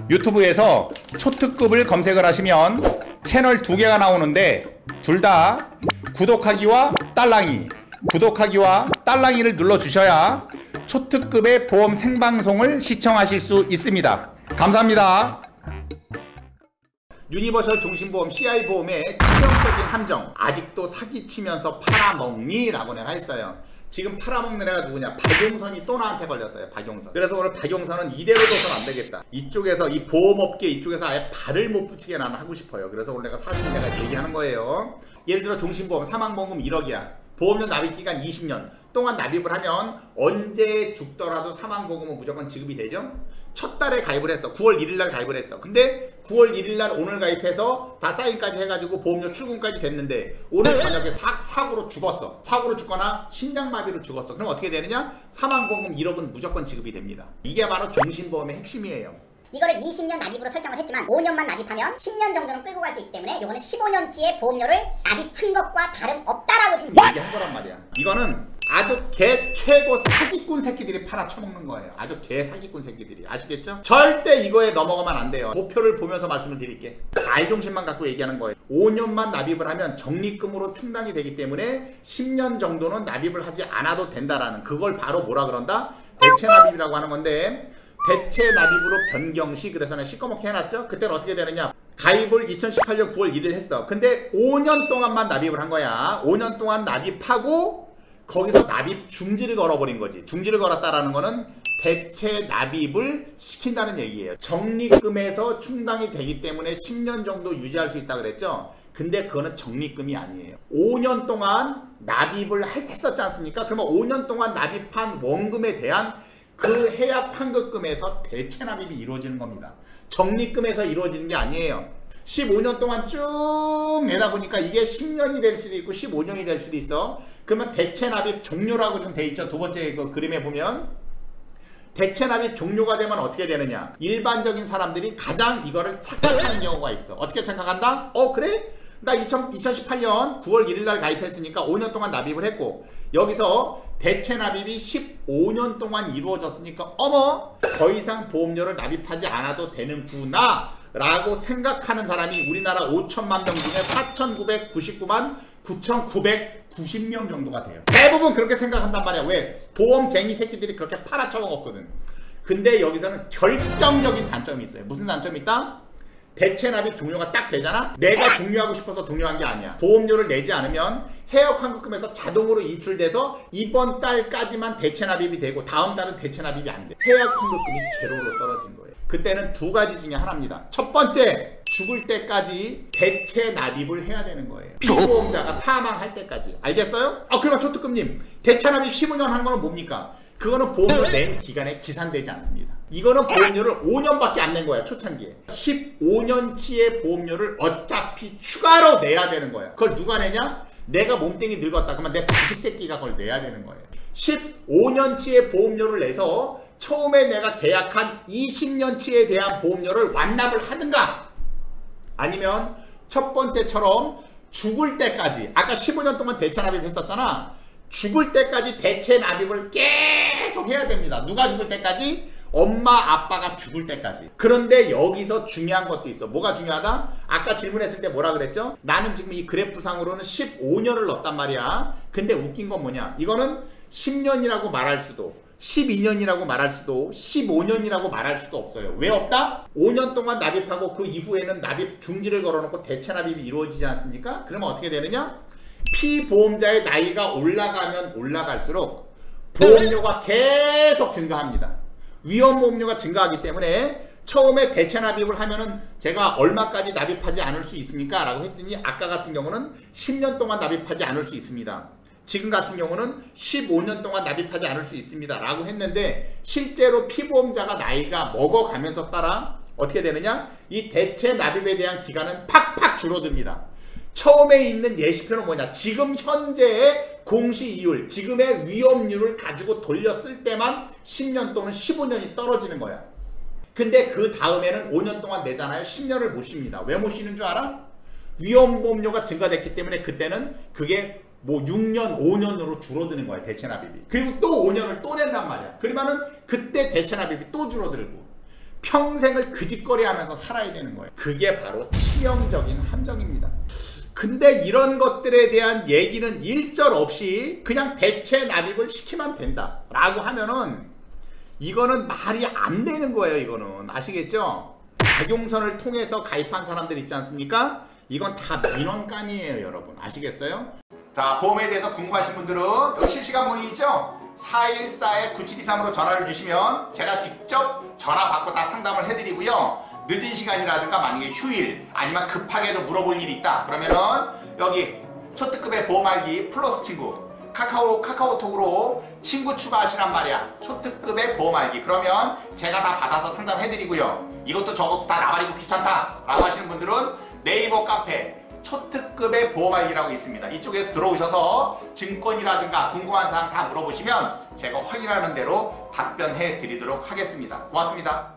유튜브에서 초특급을 검색을 하시면 채널 2개가 나오는데 둘 다 구독하기와 딸랑이를 눌러주셔야 초특급의 보험 생방송을 시청하실 수 있습니다. 감사합니다. 유니버셜 종신보험 CI보험의 치명적인 함정, 아직도 사기치면서 팔아먹니? 라고 내가 했어요. 지금 팔아먹는 애가 누구냐? 박용선이 또 나한테 걸렸어요. 박용선. 그래서 오늘 박용선은 이대로 둬서는 안 되겠다. 이쪽에서 이 보험업계 이쪽에서 아예 발을 못 붙이게 나는 하고 싶어요. 그래서 오늘 내가 사실 내가 얘기하는 거예요. 예를 들어 종신보험 사망보험금 1억이야. 보험료 납입기간 20년 동안 납입을 하면 언제 죽더라도 사망보험금은 무조건 지급이 되죠. 첫 달에 가입을 했어. 9월 1일날 가입을 했어. 근데 9월 1일날 오늘 가입해서 다 사인까지 해가지고 보험료 출금까지 됐는데 오늘 저녁에 사고로 죽었어. 사고로 죽거나 심장마비로 죽었어. 그럼 어떻게 되느냐? 사망보험금 1억은 무조건 지급이 됩니다. 이게 바로 종신보험의 핵심이에요. 이거를 20년 납입으로 설정을 했지만 5년만 납입하면 10년 정도는 끌고 갈 수 있기 때문에 이거는 15년치의 보험료를 납입한 것과 다름없다라고 지금 얘기한 거란 말이야. 이거는 아주 최고 사기꾼 새끼들이 팔아쳐먹는 거예요. 아주 사기꾼 새끼들이. 아시겠죠? 절대 이거에 넘어가면 안 돼요. 목표를 보면서 말씀을 드릴게. 알중심만 갖고 얘기하는 거예요. 5년만 납입을 하면 적립금으로 충당이 되기 때문에 10년 정도는 납입을 하지 않아도 된다라는, 그걸 바로 뭐라 그런다? 대체 납입이라고 하는 건데, 대체 납입으로 변경시, 그래서 내가 시꺼멓게 해놨죠? 그때는 어떻게 되느냐? 가입을 2018년 9월 1일 했어. 근데 5년 동안만 납입을 한 거야. 5년 동안 납입하고 거기서 납입 중지를 걸어버린 거지. 중지를 걸었다라는 거는 대체 납입을 시킨다는 얘기예요. 적립금에서 충당이 되기 때문에 10년 정도 유지할 수 있다 그랬죠? 근데 그거는 적립금이 아니에요. 5년 동안 납입을 했었지 않습니까? 그러면 5년 동안 납입한 원금에 대한 그 해약 환급금에서 대체 납입이 이루어지는 겁니다. 적립금에서 이루어지는 게 아니에요. 15년 동안 쭉 내다 보니까 이게 10년이 될 수도 있고 15년이 될 수도 있어. 그러면 대체 납입 종료라고 좀 돼 있죠. 두 번째 그 그림에 보면 대체 납입 종료가 되면 어떻게 되느냐? 일반적인 사람들이 가장 이거를 착각하는 경우가 있어. 어떻게 착각한다? 그래? 나 2018년 9월 1일날 가입했으니까 5년 동안 납입을 했고 여기서 대체 납입이 15년 동안 이루어졌으니까 어머, 더 이상 보험료를 납입하지 않아도 되는구나 라고 생각하는 사람이 우리나라 5천만 명 중에 4,999만 9,990명 정도가 돼요. 대부분 그렇게 생각한단 말이야. 왜? 보험쟁이 새끼들이 그렇게 팔아쳐먹었거든. 근데 여기서는 결정적인 단점이 있어요. 무슨 단점이 있다? 대체 납입 종료가 딱 되잖아? 내가 종료하고 싶어서 종료한 게 아니야. 보험료를 내지 않으면 해약 환급금에서 자동으로 인출돼서 이번 달까지만 대체 납입이 되고 다음 달은 대체 납입이 안 돼. 해약 환급금이 제로로 떨어진 거예요. 그때는 두 가지 중에 하나입니다. 첫 번째, 죽을 때까지 대체 납입을 해야 되는 거예요. 피보험자가 사망할 때까지. 알겠어요? 그러면 초특급님, 대체 납입 15년 한 거는 뭡니까? 그거는 보험료 낸 기간에 기산되지 않습니다. 이거는 보험료를 5년밖에 안 낸 거야. 초창기에 15년치의 보험료를 어차피 추가로 내야 되는 거야. 그걸 누가 내냐? 내가 몸뚱이 늙었다 그러면 내 자식 새끼가 그걸 내야 되는 거예요. 15년치의 보험료를 내서 처음에 내가 계약한 20년치에 대한 보험료를 완납을 하든가, 아니면 첫 번째처럼 죽을 때까지, 아까 15년 동안 대체 납입했었잖아. 죽을 때까지 대체 납입을 계속 해야 됩니다. 누가 죽을 때까지? 엄마 아빠가 죽을 때까지. 그런데 여기서 중요한 것도 있어. 뭐가 중요하다? 아까 질문했을 때 뭐라 그랬죠? 나는 지금 이 그래프상으로는 15년을 넣었단 말이야. 근데 웃긴 건 뭐냐? 이거는 10년이라고 말할 수도, 12년이라고 말할 수도, 15년이라고 말할 수도 없어요. 왜 없다? 5년 동안 납입하고 그 이후에는 납입 중지를 걸어놓고 대체 납입이 이루어지지 않습니까? 그러면 어떻게 되느냐? 피보험자의 나이가 올라가면 올라갈수록 보험료가 계속 증가합니다. 위험보험료가 증가하기 때문에 처음에 대체 납입을 하면은 제가 얼마까지 납입하지 않을 수 있습니까? 라고 했더니 아까 같은 경우는 10년 동안 납입하지 않을 수 있습니다. 지금 같은 경우는 15년 동안 납입하지 않을 수 있습니다 라고 했는데, 실제로 피보험자가 나이가 먹어가면서 따라 어떻게 되느냐? 이 대체 납입에 대한 기간은 팍팍 줄어듭니다. 처음에 있는 예시표는 뭐냐? 지금 현재의 공시이율, 지금의 위험률을 가지고 돌렸을 때만 10년 또는 15년이 떨어지는 거야. 근데 그 다음에는 5년 동안 내잖아요. 10년을 못 쉽니다. 왜 못 쉬는 줄 알아? 위험보험료가 증가됐기 때문에 그때는 그게 뭐 6년, 5년으로 줄어드는 거야, 대체 납입이. 그리고 또 5년을 또 낸단 말이야. 그러면은 그때 대체 납입이 또 줄어들고. 평생을 그 짓거리 하면서 살아야 되는 거예요. 그게 바로 치명적인 함정입니다. 근데 이런 것들에 대한 얘기는 일절 없이 그냥 대체 납입을 시키면 된다 라고 하면은 이거는 말이 안 되는 거예요. 이거는 아시겠죠? 박용선을 통해서 가입한 사람들 있지 않습니까? 이건 다 민원감이에요, 여러분. 아시겠어요? 자, 보험에 대해서 궁금하신 분들은 여기 실시간 문의죠? 414-9723으로 전화를 주시면 제가 직접 전화 받고 다 상담을 해드리고요. 늦은 시간이라든가 만약에 휴일 아니면 급하게도 물어볼 일이 있다 그러면은 여기 초특급의 보험 알기 플러스 친구 카카오톡으로 친구 추가하시란 말이야. 초특급의 보험 알기. 그러면 제가 다 받아서 상담해드리고요. 이것도 저것도 다 나발이고 귀찮다 라고 하시는 분들은 네이버 카페 초특급의 보험 알기라고 있습니다. 이쪽에서 들어오셔서 증권이라든가 궁금한 사항 다 물어보시면 제가 확인하는 대로 답변해 드리도록 하겠습니다. 고맙습니다.